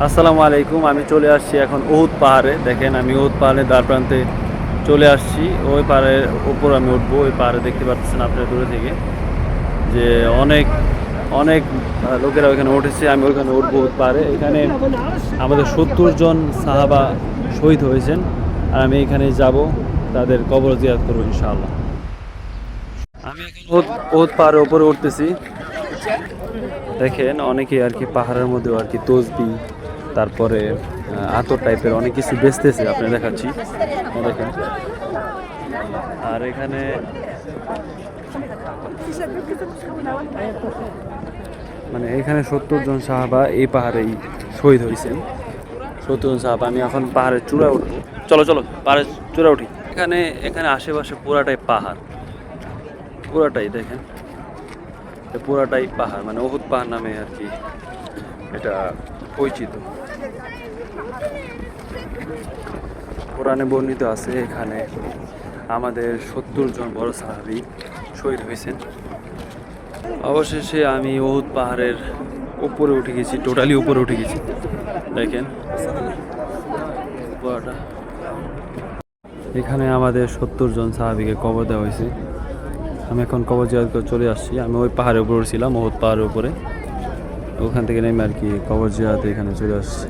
আসসালামু আলাইকুম। আমি চলে আসছি এখন উহুদ পাহাড়ে। দেখেন আমি উহুদ পাহাড়ের দ্বার প্রান্তে চলে আসছি। ওই পাহাড়ের উপর আমি উঠবো। ওই পাহাড়ে দেখতে পাচ্ছেন আপনারা দূরে থেকে যে অনেক অনেক লোকেরা ওইখানে উঠেছে। আমি ওইখানে উঠবো উহুদ পাহাড়ে। এখানে আমাদের ৭০ জন সাহাবা শহীদ হয়েছেন। আর আমি এখানে যাব, তাদের কবর জিয়ারত করবো ইনশাআল্লাহ। আমি এখন উহুদ পাহাড়ের উপরে উঠতেছি। দেখেন অনেকে আর কি পাহাড়ের মধ্যেও আর কি তসবি, তারপরে আতর টাইপের অনেক কিছু বেচতেছে, আপনি দেখাচ্ছি দেখেন। আর এখানে মানে এখানে ৭০ জন সাহাবা এই পাহাড়েই শহীদ হয়েছেন। ৭০ জন সাহাবা। আমি এখন পাহাড়ের চূড়া উঠবো। চলো চলো পাহাড়ের চূড়া উঠি। এখানে এখানে আশেপাশে পুরাটাই পাহাড়, পুরাটাই দেখেন, পুরাটাই পাহাড়, মানে উহুদ পাহাড় নামে আর কি এটা পরিচিত। কোরআনে বর্ণিত আছে এখানে আমাদের ৭০ জন বড় সাহাবী শহীদ হয়েছেন। অবশেষে আমি উহুদ পাহাড়ের উপরে উঠে গেছি, টোটালি উপরে উঠে গেছি। দেখেন পুরাটা। এখানে আমাদের ৭০ জন সাহাবীকে কবর দেওয়া হয়েছে। আমি এখন কবর জিয়ারত করে চলে আসছি। আমি ওই পাহাড়ের উপরে উঠছিলাম, উহুদ পাহাড়ের উপরে। ওখান থেকে নেমে আর কি কবর জিয়ারতে এখানে চলে আসছি।